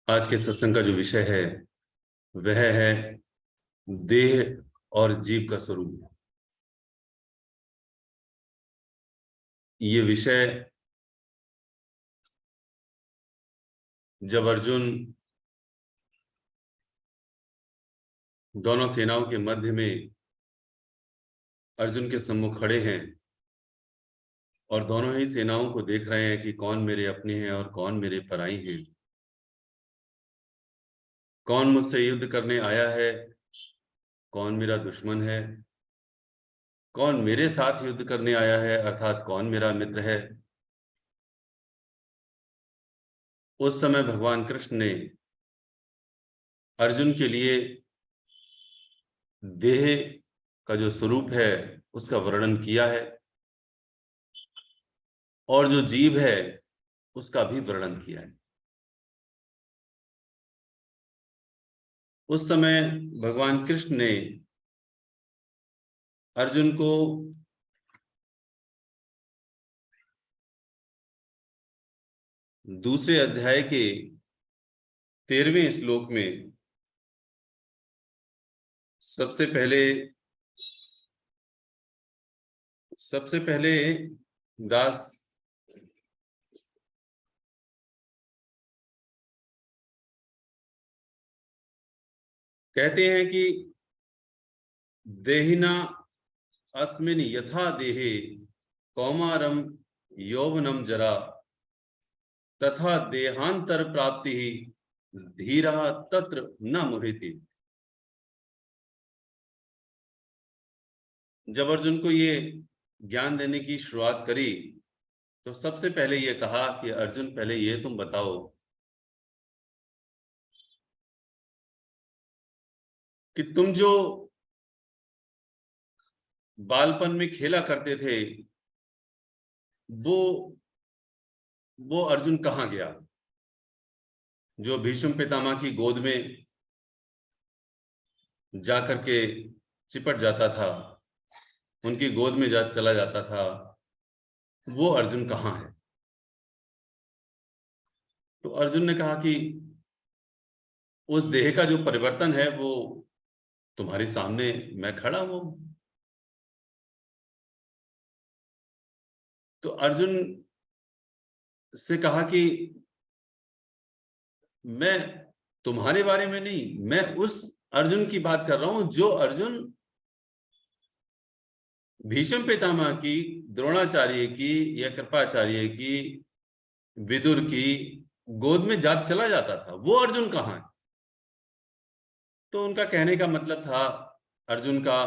आज के सत्संग का जो विषय है वह है देह और जीव का स्वरूप। ये विषय जब अर्जुन दोनों सेनाओं के मध्य में अर्जुन के सम्मुख खड़े हैं और दोनों ही सेनाओं को देख रहे हैं कि कौन मेरे अपने हैं और कौन मेरे पराई हैं, कौन मुझसे युद्ध करने आया है, कौन मेरा दुश्मन है, कौन मेरे साथ युद्ध करने आया है अर्थात कौन मेरा मित्र है। उस समय भगवान कृष्ण ने अर्जुन के लिए देह का जो स्वरूप है उसका वर्णन किया है और जो जीव है उसका भी वर्णन किया है। उस समय भगवान कृष्ण ने अर्जुन को दूसरे अध्याय के 13वें श्लोक में सबसे पहले दास कहते हैं कि देहिना अस्मिन् यथा देहे कौमारम यौवनम जरा तथा देहांतर प्राप्ति धीरा तत्र न मुह्यति। जब अर्जुन को ये ज्ञान देने की शुरुआत करी तो सबसे पहले ये कहा कि अर्जुन पहले ये तुम बताओ कि तुम जो बालपन में खेला करते थे वो अर्जुन कहाँ गया, जो भीष्म पितामह की गोद में जाकर के चिपट जाता था, उनकी गोद में चला जाता था, वो अर्जुन कहाँ है। तो अर्जुन ने कहा कि उस देह का जो परिवर्तन है वो तुम्हारे सामने मैं खड़ा हूं। तो अर्जुन से कहा कि मैं तुम्हारे बारे में नहीं, मैं उस अर्जुन की बात कर रहा हूं जो अर्जुन भीष्म पितामह की, द्रोणाचार्य की या कृपाचार्य की, विदुर की गोद में चला जाता था, वो अर्जुन कहाँ है। तो उनका कहने का मतलब था अर्जुन का,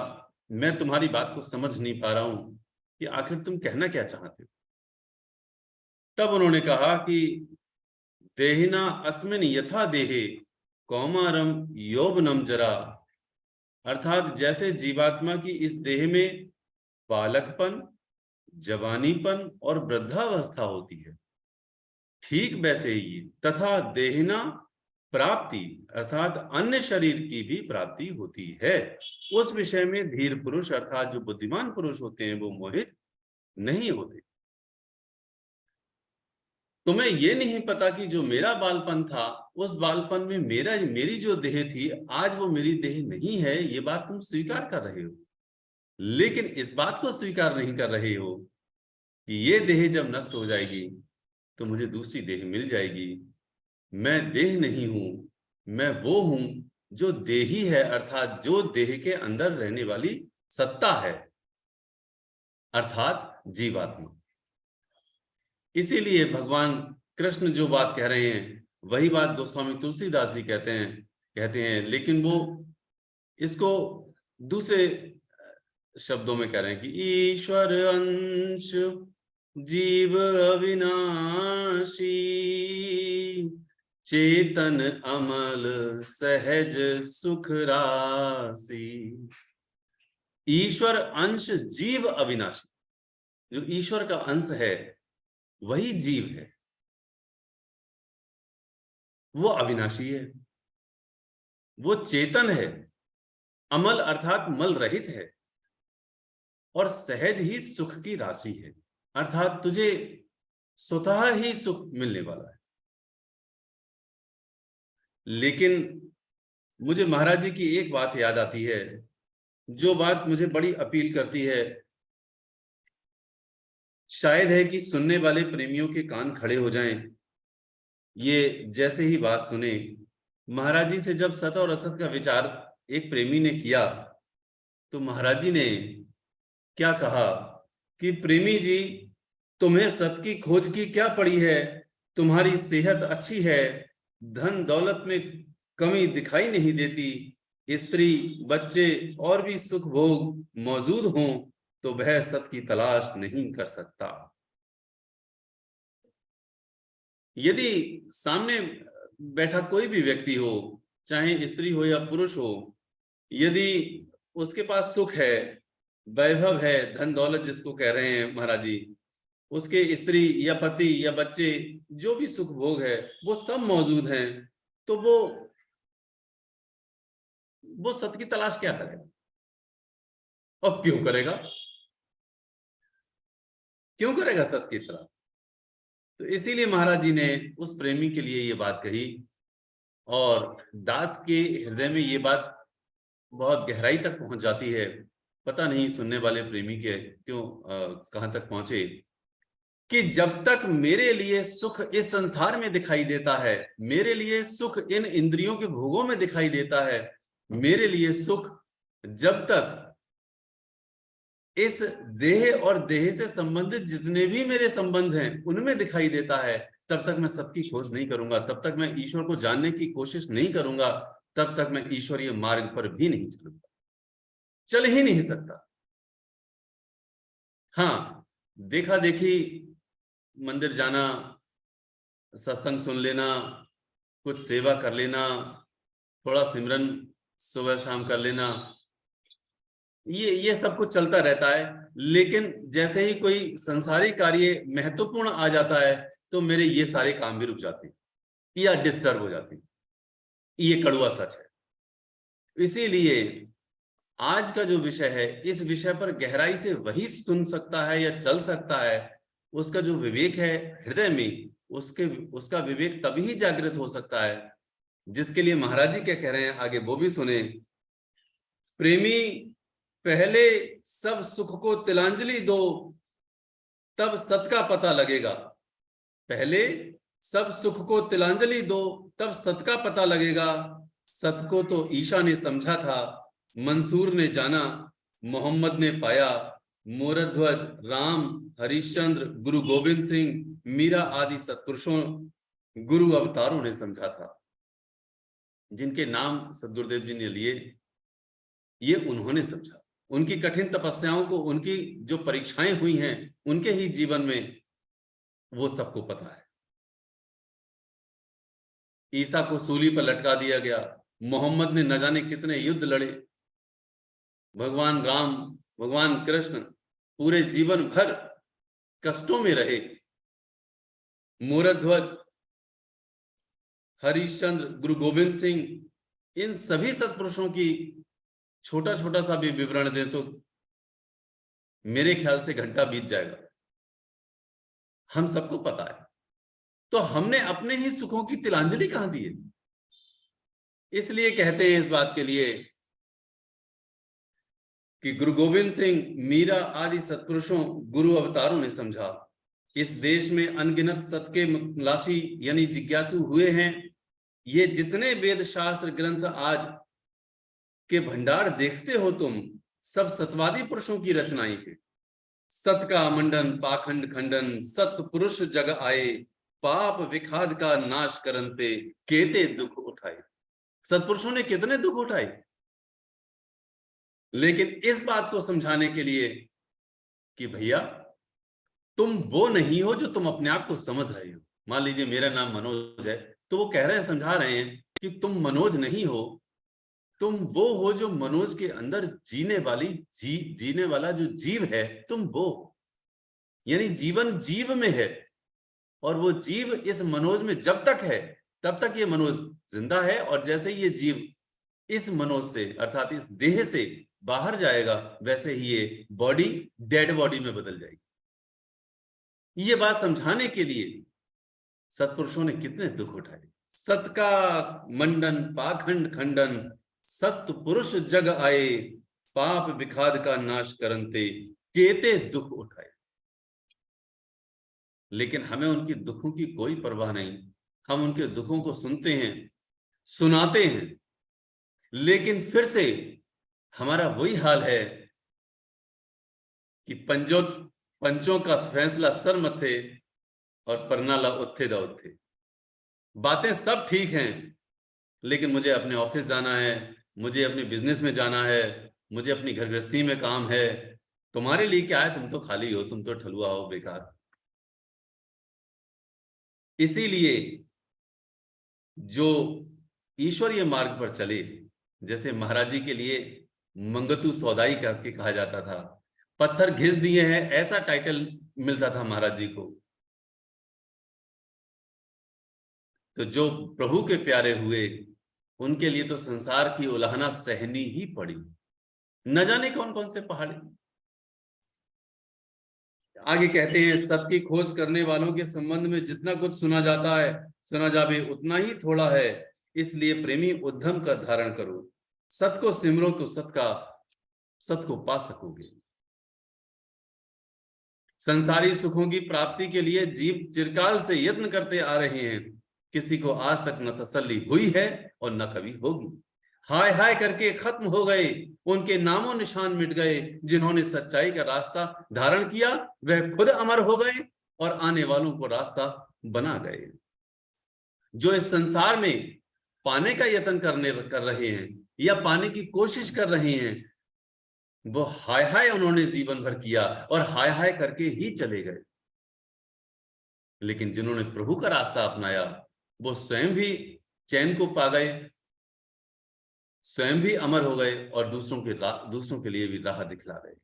मैं तुम्हारी बात को समझ नहीं पा रहा हूं कि आखिर तुम कहना क्या चाहते हो। तब उन्होंने कहा कि देहिना अस्मिन् यथा देहे कौमारम यौवनम जरा, अर्थात जैसे जीवात्मा की इस देह में बालकपन, जवानीपन और वृद्धावस्था होती है, ठीक वैसे ही तथा देहिना प्राप्ति अर्थात अन्य शरीर की भी प्राप्ति होती है। उस विषय में धीर पुरुष अर्थात जो बुद्धिमान पुरुष होते हैं वो मोहित नहीं होते। तुम्हें ये नहीं पता कि जो मेरा बालपन था उस बालपन में मेरी जो देह थी आज वो मेरी देह नहीं है, ये बात तुम स्वीकार कर रहे हो, लेकिन इस बात को स्वीकार नहीं कर रहे हो कि ये देह जब नष्ट हो जाएगी तो मुझे दूसरी देह मिल जाएगी। मैं देह नहीं हूं, मैं वो हूं जो देही है अर्थात जो देह के अंदर रहने वाली सत्ता है अर्थात जीवात्मा। इसीलिए भगवान कृष्ण जो बात कह रहे हैं वही बात गोस्वामी तुलसीदास जी कहते हैं, लेकिन वो इसको दूसरे शब्दों में कह रहे हैं कि ईश्वर अंश जीव अविनाशी चेतन अमल सहज सुख राशि। ईश्वर अंश जीव अविनाशी, जो ईश्वर का अंश है वही जीव है, वो अविनाशी है, वो चेतन है, अमल अर्थात मल रहित है और सहज ही सुख की राशि है। अर्थात तुझे स्वतः ही सुख मिलने वाला है। लेकिन मुझे महाराज जी की एक बात याद आती है, जो बात मुझे बड़ी अपील करती है। शायद है कि सुनने वाले प्रेमियों के कान खड़े हो जाएं। ये जैसे ही बात सुने, महाराज जी से जब सत और असत का विचार एक प्रेमी ने किया, तो महाराज जी ने क्या कहा कि प्रेमी जी, तुम्हें सत की खोज की क्या पड़ी है? तुम्हारी सेहत अच्छी है, धन दौलत में कमी दिखाई नहीं देती, स्त्री बच्चे और भी सुख भोग मौजूद हों तो वह सत की तलाश नहीं कर सकता। यदि सामने बैठा कोई भी व्यक्ति हो, चाहे स्त्री हो या पुरुष हो, यदि उसके पास सुख है, वैभव है, धन दौलत जिसको कह रहे हैं महाराज जी, उसके स्त्री या पति या बच्चे, जो भी सुख भोग है वो सब मौजूद हैं, तो वो सत की तलाश क्या करेगा और क्यों करेगा? क्यों करेगा सत की तलाश? तो इसीलिए महाराज जी ने उस प्रेमी के लिए ये बात कही, और दास के हृदय में ये बात बहुत गहराई तक पहुंच जाती है। पता नहीं सुनने वाले प्रेमी के क्यों कहां तक पहुंचे, कि जब तक मेरे लिए सुख इस संसार में दिखाई देता है, मेरे लिए सुख इन इंद्रियों के भोगों में दिखाई देता है, मेरे लिए सुख जब तक इस देह और देह से संबंधित जितने भी मेरे संबंध हैं उनमें दिखाई देता है, तब तक मैं सबकी खोज नहीं करूंगा, तब तक मैं ईश्वर को जानने की कोशिश नहीं करूंगा, तब तक मैं ईश्वरीय मार्ग पर भी नहीं चलूंगा, चल ही नहीं सकता। हाँ, देखा देखी मंदिर जाना, सत्संग सुन लेना, कुछ सेवा कर लेना, थोड़ा सिमरन सुबह शाम कर लेना, ये सब कुछ चलता रहता है। लेकिन जैसे ही कोई संसारी कार्य महत्वपूर्ण आ जाता है, तो मेरे ये सारे काम भी रुक जाते हैं या डिस्टर्ब हो जाते हैं। ये कड़वा सच है। इसीलिए आज का जो विषय है, इस विषय पर गहराई से वही सुन सकता है या चल सकता है, उसका जो विवेक है हृदय में, उसका विवेक तभी जागृत हो सकता है, जिसके लिए महाराज जी क्या कह रहे हैं आगे वो भी सुने। प्रेमी पहले सब सुख को तिलांजलि दो, तब सत का पता लगेगा। पहले सब सुख को तिलांजलि दो, तब सत का पता लगेगा। सत को तो ईशा ने समझा था, मंसूर ने जाना, मोहम्मद ने पाया, मोरध्वज, राम, हरिश्चंद्र, गुरु गोविंद सिंह, मीरा आदि सत्पुरुषों, गुरु अवतारों ने समझा था। जिनके नाम सदगुरुदेव जी ने लिए, ये उन्होंने समझा। उनकी कठिन तपस्याओं को, उनकी जो परीक्षाएं हुई हैं उनके ही जीवन में, वो सबको पता है। ईसा को सूली पर लटका दिया गया, मोहम्मद ने न जाने कितने युद्ध लड़े, भगवान राम, भगवान कृष्ण पूरे जीवन भर कष्टों में रहे, मोरध्वज, हरिश्चंद्र, गुरु गोविंद सिंह, इन सभी सत्पुरुषों की छोटा छोटा सा भी विवरण दें तो मेरे ख्याल से घंटा बीत जाएगा। हम सबको पता है, तो हमने अपने ही सुखों की तिलांजलि कहां दी है? इसलिए कहते हैं इस बात के लिए कि गुरु गोविंद सिंह, मीरा आदि सत्पुरुषों, गुरु अवतारों ने समझा। इस देश में अनगिनत सत के लाशी यानी जिज्ञासु हुए हैं। ये जितने वेद शास्त्र ग्रंथ आज के भंडार देखते हो तुम, सब सतवादी पुरुषों की रचनाएं हैं। सत का मंडन पाखंड खंडन, सत पुरुष जग आए, पाप विखाद का नाश करनते, केते दुख उठाए। सतपुरुषों ने कितने दुख उठाए, लेकिन इस बात को समझाने के लिए कि भैया तुम वो नहीं हो जो तुम अपने आप को समझ रहे हो। मान लीजिए मेरा नाम मनोज है, तो वो कह रहे हैं, समझा रहे हैं कि तुम मनोज नहीं हो, तुम वो हो जो मनोज के अंदर जीने वाला जो जीव है, तुम वो, यानी जीवन जीव में है, और वो जीव इस मनोज में जब तक है तब तक ये मनोज जिंदा है, और जैसे ये जीव इस मनोज से अर्थात इस देह से बाहर जाएगा, वैसे ही ये बॉडी डेड बॉडी में बदल जाएगी। ये बात समझाने के लिए सत्पुरुषों ने कितने दुख उठाए। सत का मंडन पाखंड खंडन, सत्य पुरुष जग आए, पाप विखाद का नाश करनते, केते दुख उठाए। लेकिन हमें उनकी दुखों की कोई परवाह नहीं। हम उनके दुखों को सुनते हैं, सुनाते हैं, लेकिन फिर से हमारा वही हाल है कि पंचों का फैसला सर मथे और परनाला उत्थे दा उत्थे। बातें सब ठीक हैं, लेकिन मुझे अपने ऑफिस जाना है, मुझे अपने बिजनेस में जाना है, मुझे अपनी घर गृहस्थी में काम है। तुम्हारे लिए क्या है, तुम तो खाली हो, तुम तो ठलुआ हो, बेकार। इसीलिए जो ईश्वरीय मार्ग पर चले, जैसे महाराज जी के लिए मंगतू सौदाई करके कहा जाता था, पत्थर घिस दिए हैं ऐसा टाइटल मिलता था महाराज जी को। तो जो प्रभु के प्यारे हुए, उनके लिए तो संसार की उलाहना सहनी ही पड़ी, न जाने कौन कौन से पहाड़ी। आगे कहते हैं, सत्य की खोज करने वालों के संबंध में जितना कुछ सुना जाता है, सुना जावे उतना ही थोड़ा है। इसलिए प्रेमी उद्यम का धारण करो, सत्य को सिमरो तो सत्य को पा सकोगे। संसारी सुखों की प्राप्ति के लिए जीव चिरकाल से यत्न करते आ रहे हैं, किसी को आज तक न तसल्ली हुई है और न कभी होगी। हाय हाय करके खत्म हो गए, उनके नामों निशान मिट गए। जिन्होंने सच्चाई का रास्ता धारण किया वह खुद अमर हो गए और आने वालों को रास्ता बना गए। जो इस संसार में पाने का यत्न कर रहे हैं या पाने की कोशिश कर रहे हैं, वो हाय हाय उन्होंने जीवन भर किया और हाय हाय करके ही चले गए। लेकिन जिन्होंने प्रभु का रास्ता अपनाया, वो स्वयं भी चैन को पा गए, स्वयं भी अमर हो गए और दूसरों के लिए भी राह दिखला गए।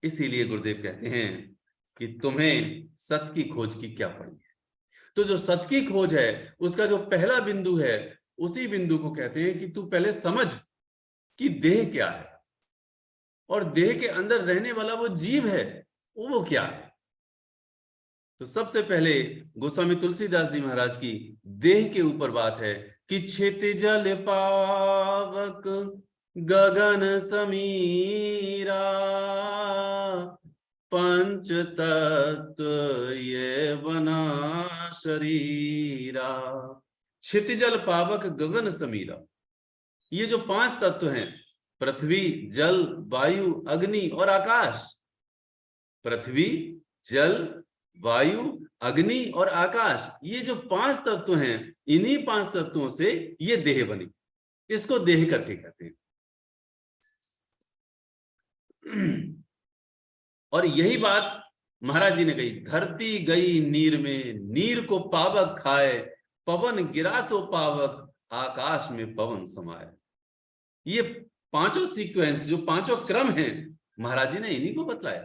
इसीलिए गुरुदेव कहते हैं कि तुम्हें सत्य की खोज की क्या पड़ी है। तो जो सत्य की खोज है, उसका जो पहला बिंदु है, उसी बिंदु को कहते हैं कि तू पहले समझ कि देह क्या है और देह के अंदर रहने वाला वो जीव है, वो क्या है। तो सबसे पहले गोस्वामी तुलसीदास जी महाराज की देह के ऊपर बात है कि क्षितिजल पावक गगन समीरा, पंच तत्व ये बना शरीरा। क्षितिजल पावक गगन समीरा, ये जो 5 तत्व हैं, पृथ्वी, जल, वायु, अग्नि और आकाश। पृथ्वी, जल, वायु, अग्नि और आकाश, ये जो 5 तत्व हैं, इन्हीं 5 तत्वों से ये देह बनी। इसको देह करके कहते हैं। और यही बात महाराज जी ने कही, धरती गई नीर में, नीर को पावक खाए, पवन गिरा सो पावक, आकाश में पवन समाये। ये 5 सीक्वेंस, जो 5 क्रम हैं, महाराज जी ने इन्हीं को बतलाया।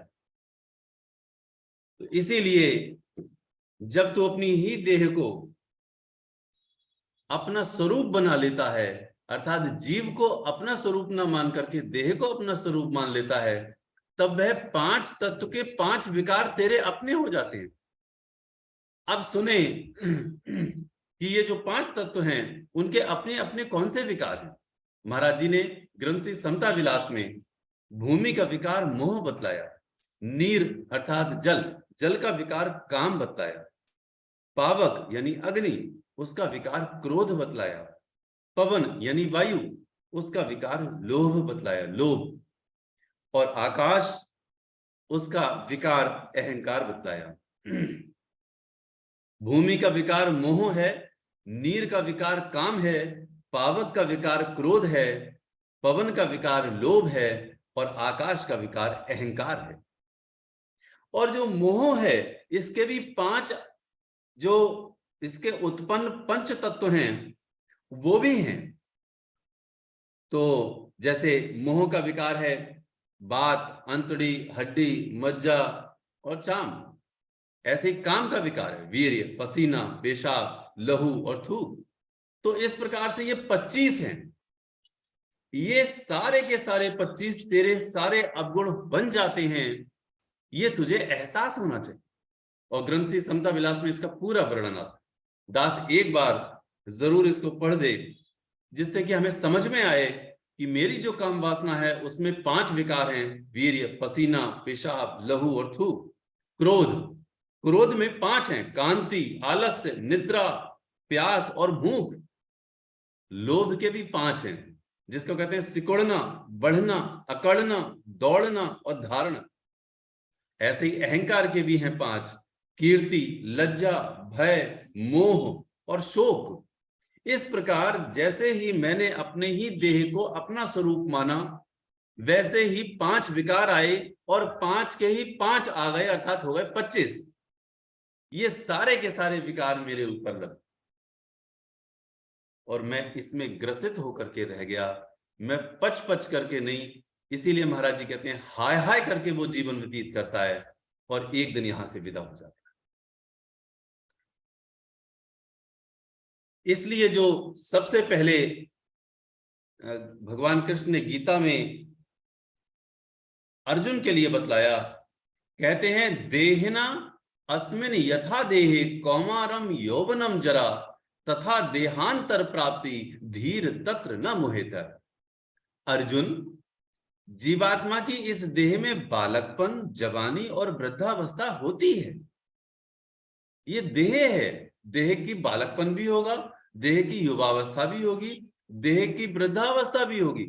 तो इसीलिए जब तू अपनी ही देह को अपना स्वरूप बना लेता है, अर्थात जीव को अपना स्वरूप ना मान करके देह को अपना स्वरूप मान लेता है, तब वह 5 तत्व के 5 विकार तेरे अपने हो जाते हैं। अब सुने कि ये जो 5 तत्व हैं, उनके अपने अपने कौन से विकार हैं। महाराज जी ने ग्रंथ श्री समता विलास में भूमि का विकार मोह बतलाया, नीर अर्थात जल का विकार काम बतलाया, पावक यानी अग्नि, उसका विकार क्रोध बतलाया, पवन यानी वायु, उसका विकार लोभ बतलाया, लोभ, और आकाश, उसका विकार अहंकार बतलाया। भूमि का विकार मोह है, नीर का विकार काम है, पावक का विकार क्रोध है, पवन का विकार लोभ है और आकाश का विकार अहंकार है। और जो मोह है, इसके भी 5 जो इसके उत्पन्न पंच तत्व हैं, वो भी हैं। तो जैसे मोह का विकार है बात, अंतड़ी, हड्डी, मज्जा और चाम, ऐसे ही काम का विकार है वीर्य, पसीना, पेशाब, लहू और थूक। तो इस प्रकार से ये 25 हैं। ये सारे के सारे 25 तेरे सारे अवगुण बन जाते हैं, ये तुझे एहसास होना चाहिए। और ग्रंथि समता विलास में इसका पूरा वर्णन आता है। दास एक बार जरूर इसको पढ़ दे, जिससे कि हमें समझ में आए कि मेरी जो काम वासना है उसमें 5 विकार हैं: वीर्य, पसीना, पेशाब, लहू और थूक। क्रोध, क्रोध में 5 हैं: कांति, आलस्य, निद्रा, प्यास और भूख। लोभ के भी 5 हैं, जिसको कहते हैं सिकुड़ना, बढ़ना, अकड़ना, दौड़ना और धारणा। ऐसे ही अहंकार के भी हैं 5: कीर्ति, लज्जा, भय, मोह और शोक। इस प्रकार जैसे ही मैंने अपने ही देह को अपना स्वरूप माना, वैसे ही 5 विकार आए और 5 के ही 5 आ गए, अर्थात हो गए 25। ये सारे के सारे विकार मेरे ऊपर लगे और मैं इसमें ग्रसित होकर के रह गया। मैं पच पच करके नहीं, इसीलिए महाराज जी कहते हैं हाय हाय करके वो जीवन व्यतीत करता है और एक दिन यहां से विदा हो जाता है। इसलिए जो सबसे पहले भगवान कृष्ण ने गीता में अर्जुन के लिए बतलाया, कहते हैं देहिना अस्मिन यथा देहे कौमारम यौवनम जरा तथा देहांतर प्राप्ति धीर तत्र न मुहेतर। अर्जुन, जीवात्मा की इस देह में बालकपन, जवानी और वृद्धावस्था होती है। ये देह है, देह की बालकपन भी होगा, देह की युवावस्था भी होगी, देह की वृद्धावस्था भी होगी।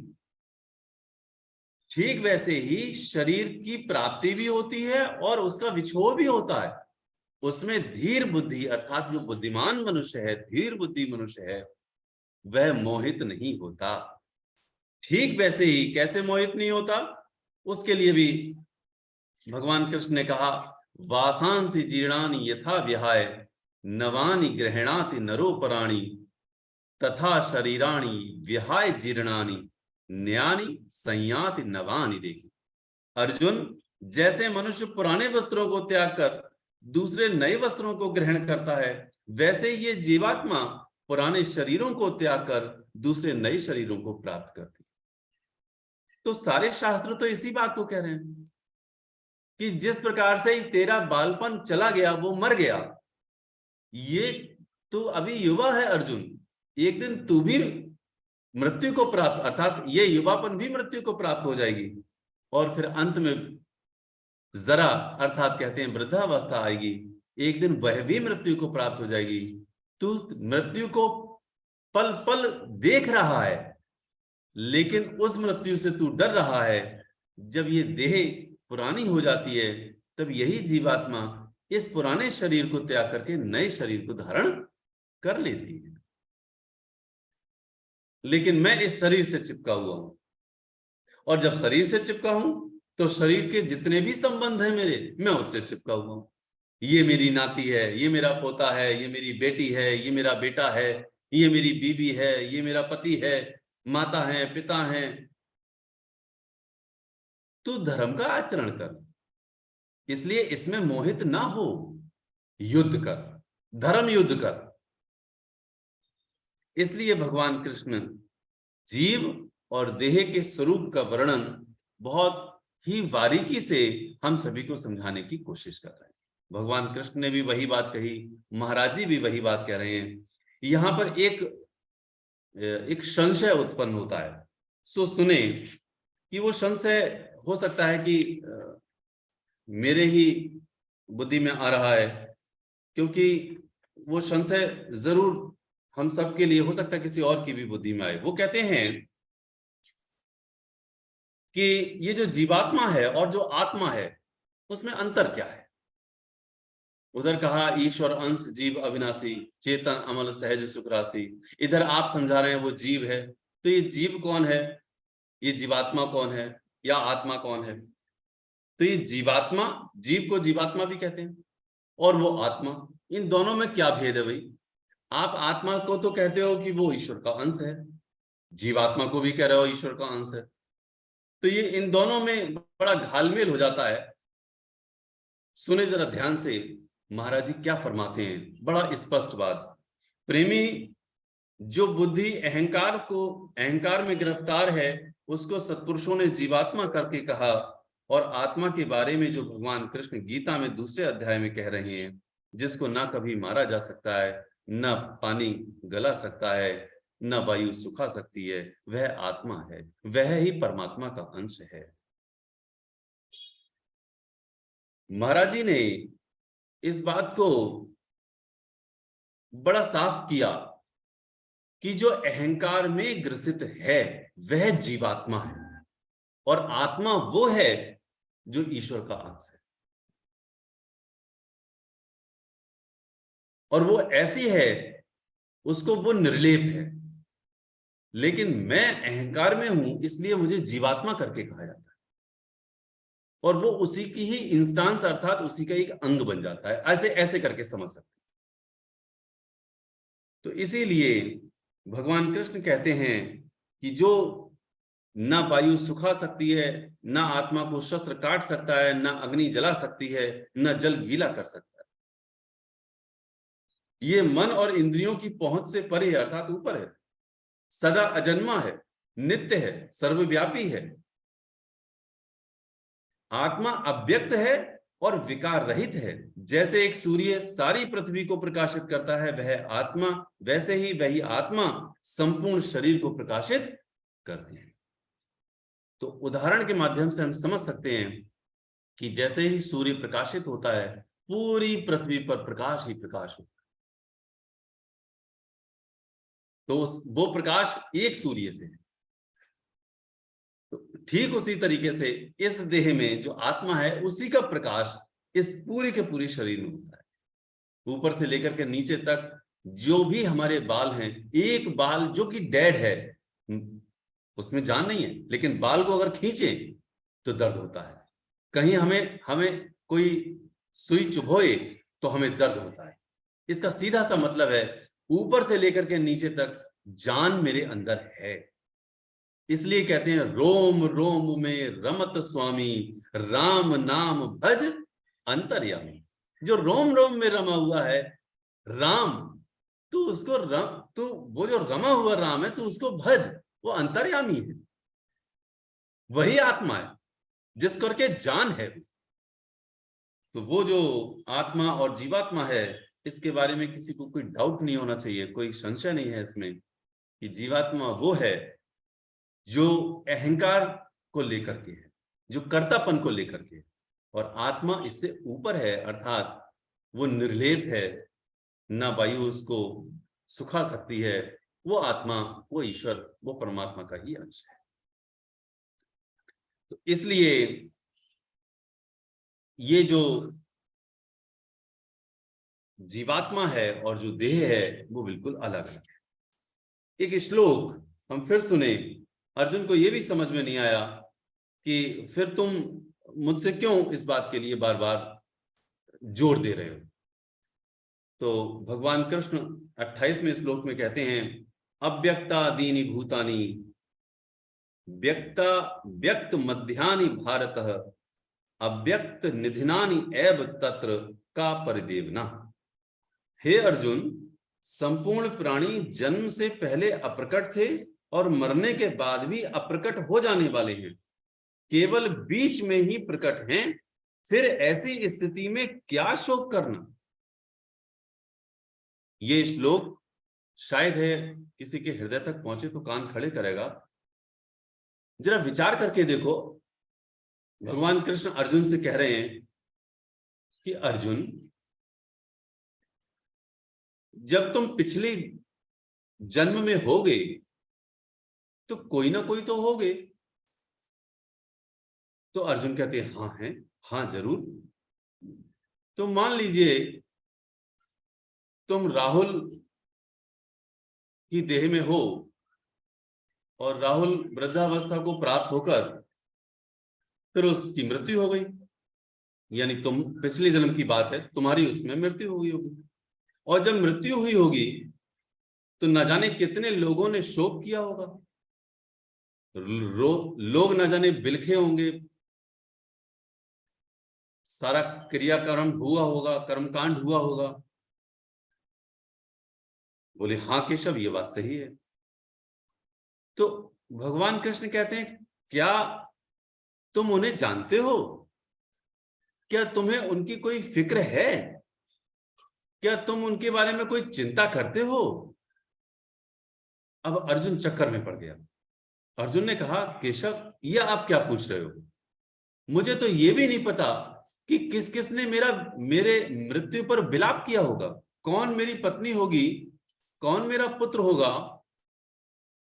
ठीक वैसे ही शरीर की प्राप्ति भी होती है और उसका विछोह भी होता है। उसमें धीर बुद्धि अर्थात जो बुद्धिमान मनुष्य है, धीर बुद्धि मनुष्य है, वह मोहित नहीं होता। ठीक वैसे ही कैसे मोहित नहीं होता, उसके लिए भी भगवान कृष्ण ने कहा, वासांसि जीर्णानि यथा विहाय नवानि गृह्णाति नरोपराणि तथा शरीराणि विहाय जीर्णानि न्यानि संयाति नवानि देखी। अर्जुन, जैसे मनुष्य पुराने वस्त्रों को त्याग कर दूसरे नए वस्त्रों को ग्रहण करता है, वैसे ये जीवात्मा पुराने शरीरों को त्याग कर दूसरे नए शरीरों को प्राप्त करती। तो सारे शास्त्र तो इसी बात को कह रहे हैं कि जिस प्रकार से तेरा बालपन चला गया, वो मर गया, ये तू अभी युवा है अर्जुन, एक दिन तू भी मृत्यु को प्राप्त, अर्थात ये युवापन भी मृत्यु को प्राप्त हो जाएगी और फिर अंत में जरा अर्थात कहते हैं वृद्धावस्था आएगी, एक दिन वह भी मृत्यु को प्राप्त हो जाएगी। तू मृत्यु को पल पल देख रहा है, लेकिन उस मृत्यु से तू डर रहा है। जब ये देह पुरानी हो जाती है, तब यही जीवात्मा इस पुराने शरीर को त्याग करके नए शरीर को धारण कर लेती है। लेकिन मैं इस शरीर से चिपका हुआ हूं, और जब शरीर से चिपका हूं तो शरीर के जितने भी संबंध हैं मेरे, मैं उससे चिपका हुआ हूं। ये मेरी नाती है, ये मेरा पोता है, ये मेरी बेटी है, ये मेरा बेटा है, ये मेरी बीवी है, ये मेरा पति है, माता है, पिता है। तू धर्म का आचरण कर, इसलिए इसमें मोहित ना हो, युद्ध कर, धर्म युद्ध कर। इसलिए भगवान कृष्ण जीव और देह के स्वरूप का वर्णन बहुत ही बारीकी से हम सभी को समझाने की कोशिश कर रहे हैं। भगवान कृष्ण ने भी वही बात कही, महाराज जी भी वही बात कह रहे हैं। यहां पर एक संशय उत्पन्न होता है, सो सुने कि वो संशय हो सकता है कि मेरे ही बुद्धि में आ रहा है, क्योंकि वो संशय जरूर हम सबके लिए हो सकता है किसी और की भी बुद्धि में आए। वो कहते हैं कि ये जो जीवात्मा है और जो आत्मा है, उसमें अंतर क्या है। उधर कहा ईश्वर अंश जीव अविनाशी चेतन अमल सहज सुख राशि, इधर आप समझा रहे हैं वो जीव है। तो ये जीव कौन है, ये जीवात्मा कौन है, या आत्मा कौन है। तो ये जीवात्मा, जीव को जीवात्मा भी कहते हैं, और वो आत्मा, इन दोनों में क्या भेद है भाई। आप आत्मा को तो कहते हो कि वो ईश्वर का अंश है, जीवात्मा को भी कह रहे हो ईश्वर का अंश है, तो ये इन दोनों में बड़ा घालमेल हो जाता है। सुने जरा ध्यान से महाराज जी क्या फरमाते हैं, बड़ा स्पष्ट बात। प्रेमी, जो बुद्धि अहंकार में गिरफ्तार है, उसको सत्पुरुषों ने जीवात्मा करके कहा, और आत्मा के बारे में जो भगवान कृष्ण गीता में दूसरे अध्याय में कह रहे हैं, जिसको ना कभी मारा जा सकता है, न पानी गला सकता है, न वायु सुखा सकती है, वह आत्मा है, वह ही परमात्मा का अंश है। महाराज जी ने इस बात को बड़ा साफ किया कि जो अहंकार में ग्रसित है वह जीवात्मा है, और आत्मा वो है जो ईश्वर का अंश है, और वो ऐसी है, उसको वो निर्लेप है। लेकिन मैं अहंकार में हूं, इसलिए मुझे जीवात्मा करके कहा जाता है, और वो उसी की ही इंस्टांस अर्थात उसी का एक अंग बन जाता है। ऐसे ऐसे करके समझ सकते। तो इसीलिए भगवान कृष्ण कहते हैं कि जो ना वायु सुखा सकती है, ना आत्मा को शस्त्र काट सकता है, ना अग्नि जला सकती है, ना जल गीला कर सकता है, ये मन और इंद्रियों की पहुंच से परे अर्थात ऊपर है, सदा अजन्मा है, नित्य है, सर्वव्यापी है। आत्मा अव्यक्त है और विकार रहित है। जैसे एक सूर्य सारी पृथ्वी को प्रकाशित करता है वह आत्मा, वैसे ही वही आत्मा संपूर्ण शरीर को प्रकाशित करती है। तो उदाहरण के माध्यम से हम समझ सकते हैं कि जैसे ही सूर्य प्रकाशित होता है, पूरी पृथ्वी पर प्रकाश ही प्रकाश होता है। तो वो प्रकाश एक सूर्य से है। तो ठीक उसी तरीके से इस देह में जो आत्मा है, उसी का प्रकाश इस पूरे के पूरे शरीर में होता है, ऊपर से लेकर के नीचे तक। जो भी हमारे बाल हैं, एक बाल जो कि डेड है, उसमें जान नहीं है, लेकिन बाल को अगर खींचे तो दर्द होता है। कहीं हमें हमें कोई सुई चुभोए तो हमें दर्द होता है। इसका सीधा सा मतलब है, ऊपर से लेकर के नीचे तक जान मेरे अंदर है। इसलिए कहते हैं रोम रोम में रमत स्वामी, राम नाम भज अंतर्यामी। जो रोम रोम में रमा हुआ है राम, तू उसको तू वो जो रमा हुआ राम है, तू उसको भज, वो अंतर्यामी है, वही आत्मा है जिस करके जान है। तो वो जो आत्मा और जीवात्मा है, इसके बारे में किसी को कोई डाउट नहीं होना चाहिए, कोई संशय नहीं है इसमें कि जीवात्मा वो है जो अहंकार को लेकर के है, जो कर्तापन को लेकर के है, और आत्मा इससे ऊपर है, अर्थात वो निर्लेप है, ना वायु उसको सुखा सकती है। वो आत्मा, वो ईश्वर, वो परमात्मा का ही अंश है। तो इसलिए ये जो जीवात्मा है और जो देह है वो बिल्कुल अलग अलग है। एक श्लोक हम फिर सुने। अर्जुन को यह भी समझ में नहीं आया कि फिर तुम मुझसे क्यों इस बात के लिए बार बार जोर दे रहे हो। तो भगवान कृष्ण 28वें श्लोक में कहते हैं, अव्यक्ता दीनी भूतानी व्यक्ता व्यक्त मध्यानि भारतः अव्यक्त निधिनानि एव तत्र का परिदेवना। हे अर्जुन, संपूर्ण प्राणी जन्म से पहले अप्रकट थे और मरने के बाद भी अप्रकट हो जाने वाले हैं, केवल बीच में ही प्रकट हैं, फिर ऐसी स्थिति में क्या शोक करना। ये श्लोक शायद है किसी के हृदय तक पहुंचे तो कान खड़े करेगा। जरा विचार करके देखो, भगवान कृष्ण अर्जुन से कह रहे हैं कि अर्जुन, जब तुम पिछले जन्म में होगे तो कोई ना कोई तो होगे। तो अर्जुन कहते हैं हाँ है, हाँ जरूर। तो मान लीजिए तुम राहुल की देह में हो और राहुल वृद्धावस्था को प्राप्त होकर फिर उसकी मृत्यु हो गई, यानी तुम पिछले जन्म की बात है, तुम्हारी उसमें मृत्यु हुई होगी। और जब मृत्यु हुई होगी तो न जाने कितने लोगों ने शोक किया होगा, लोग न जाने बिलखे होंगे, सारा क्रियाकर्म हुआ होगा, कर्मकांड हुआ होगा। बोले हाँ केशव, ये बात सही है। तो भगवान कृष्ण कहते हैं क्या तुम उन्हें जानते हो? क्या तुम्हें उनकी कोई फिक्र है? क्या तुम उनके बारे में कोई चिंता करते हो? अब अर्जुन चक्कर में पड़ गया। अर्जुन ने कहा, केशव, यह आप क्या पूछ रहे हो? मुझे तो यह भी नहीं पता कि किस किस ने मेरे मृत्यु पर विलाप किया होगा। कौन मेरी पत्नी होगी, कौन मेरा पुत्र होगा,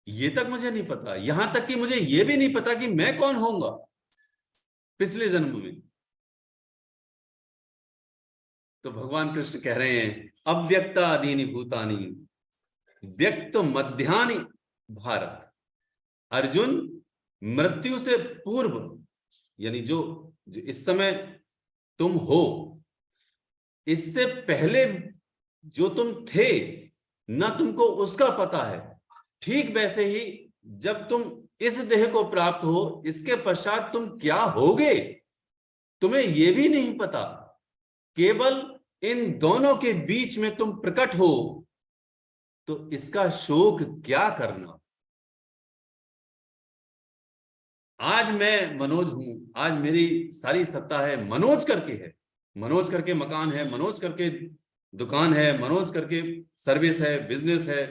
ये तक मुझे नहीं पता। यहां तक कि मुझे यह भी नहीं पता कि मैं कौन होऊंगा पिछले जन्म में। तो भगवान कृष्ण कह रहे हैं, अव्यक्तादीनि भूतानि व्यक्त मध्यानि भारत। अर्जुन, मृत्यु से पूर्व, यानी जो इस समय तुम हो, इससे पहले जो तुम थे ना, तुमको उसका पता है। ठीक वैसे ही जब तुम इस देह को प्राप्त हो, इसके पश्चात तुम क्या होगे, तुम्हें यह भी नहीं पता। केवल इन दोनों के बीच में तुम प्रकट हो, तो इसका शोक क्या करना। आज मैं मनोज हूं, आज मेरी सारी सत्ता है मनोज करके है। मनोज करके मकान है, मनोज करके दुकान है, मनोज करके सर्विस है, बिजनेस है,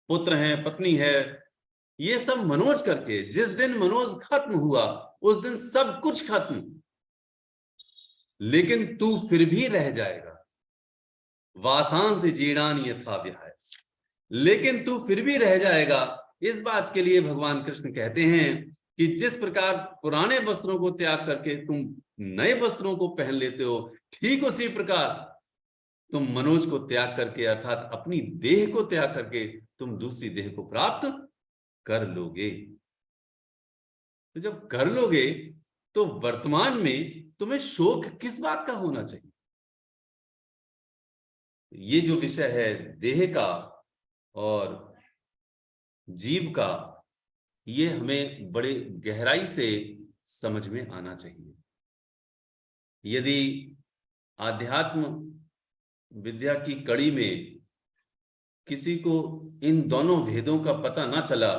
पुत्र है, पत्नी है, ये सब मनोज करके। जिस दिन मनोज खत्म हुआ, उस दिन सब कुछ खत्म। लेकिन तू फिर भी रह जाएगा। वासांस जीर्णानि यथा विहाय, लेकिन तू फिर भी रह जाएगा। इस बात के लिए भगवान कृष्ण कहते हैं कि जिस प्रकार पुराने वस्त्रों को त्याग करके तुम नए वस्त्रों को पहन लेते हो, ठीक उसी प्रकार तुम मनोज को त्याग करके, अर्थात अपनी देह को त्याग करके, तुम दूसरी देह को प्राप्त कर लोगे। तो जब कर लोगे, तो वर्तमान में तुम्हें शोक किस बात का होना चाहिए? ये जो विषय है देह का और जीव का, ये हमें बड़े गहराई से समझ में आना चाहिए। यदि आध्यात्म विद्या की कड़ी में किसी को इन दोनों भेदों का पता ना चला,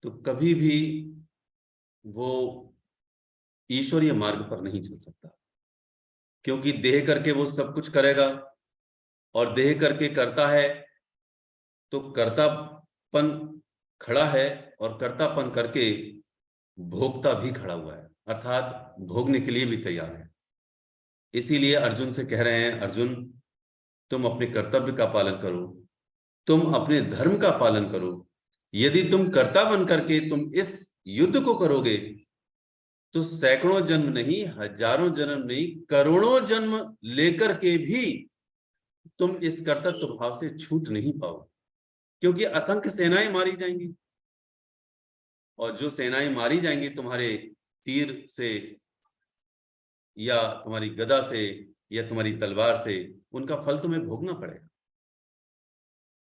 तो कभी भी वो ईश्वरीय मार्ग पर नहीं चल सकता। क्योंकि देह करके वो सब कुछ करेगा, और देह करके करता है तो कर्तापन खड़ा है, और कर्तापन करके भोगता भी खड़ा हुआ है, अर्थात भोगने के लिए भी तैयार है। इसीलिए अर्जुन से कह रहे हैं, अर्जुन, तुम अपने कर्तव्य का पालन करो, तुम अपने धर्म का पालन करो। यदि तुम कर्ता बन करके तुम इस युद्ध को करोगे, तो सैकड़ों जन्म नहीं, हजारों जन्म नहीं, करोड़ों जन्म लेकर के भी तुम इस कर्तव्य भाव से छूट नहीं पाओगे। क्योंकि असंख्य सेनाएं मारी जाएंगी, और जो सेनाएं मारी जाएंगी तुम्हारे तीर से या तुम्हारी गदा से या तुम्हारी तलवार से, उनका फल तुम्हें भोगना पड़ेगा।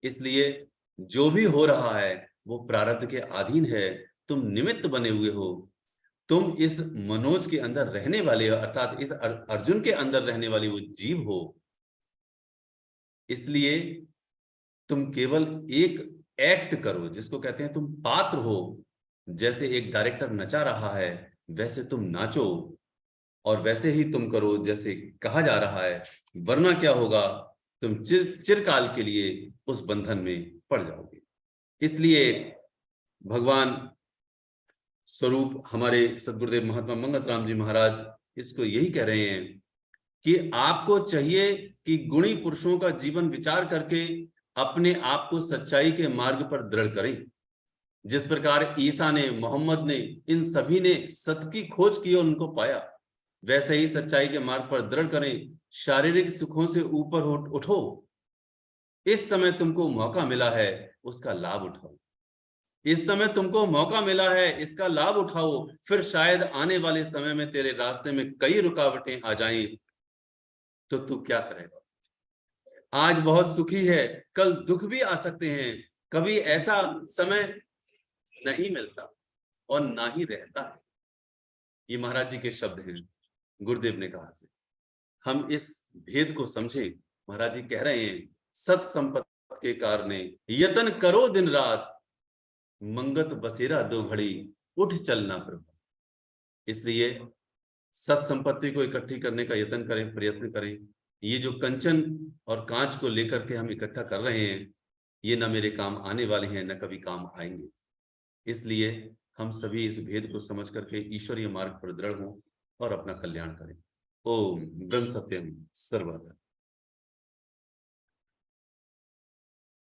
इसलिए जो भी हो रहा है वो प्रारब्ध के अधीन है। तुम निमित्त बने हुए हो, तुम इस मनोज के अंदर रहने वाले हो, अर्थात इस अर्जुन के अंदर रहने वाली वो जीव हो। इसलिए तुम केवल एक एक्ट करो, जिसको कहते हैं तुम पात्र हो। जैसे एक डायरेक्टर नचा रहा है, वैसे तुम नाचो, और वैसे ही तुम करो जैसे कहा जा रहा है। वरना क्या होगा, तुम चिरकाल के लिए उस बंधन में पड़ जाओगे। इसलिए भगवान स्वरूप हमारे सद्गुरुदेव महात्मा मंगत राम जी महाराज इसको यही कह रहे हैं कि आपको चाहिए कि गुणी पुरुषों का जीवन विचार करके अपने आप को सच्चाई के मार्ग पर दृढ़ करें। जिस प्रकार ईसा ने, मोहम्मद ने, इन सभी ने सत्य की खोज की और उनको पाया, वैसे ही सच्चाई के मार्ग पर दृढ़ करें। शारीरिक सुखों से ऊपर उठो। इस समय तुमको मौका मिला है, उसका लाभ उठाओ। इस समय तुमको मौका मिला है, इसका लाभ उठाओ। फिर शायद आने वाले समय में तेरे रास्ते में कई रुकावटें आ जाएं, तो तू क्या करेगा? आज बहुत सुखी है, कल दुख भी आ सकते हैं। कभी ऐसा समय नहीं मिलता और ना ही रहता है। ये महाराज जी के शब्द हैं, गुरुदेव ने कहा से। हम इस भेद को समझें। महाराज जी कह रहे हैं, सत संपत्ति के कारणे यतन करो दिन रात, मंगत बसेरा दो घड़ी, उठ चलना प्रभु। इसलिए सत संपत्ति को इकट्ठी करने का यत्न करें, प्रयत्न करें। ये जो कंचन और कांच को लेकर के हम इकट्ठा कर रहे हैं, ये न मेरे काम आने वाले हैं, न कभी काम आएंगे। इसलिए हम सभी इस भेद को समझ करके ईश्वरीय मार्ग पर दृढ़ हों और अपना कल्याण करें। ओम ब्रह्म सत्यम सर्वदा।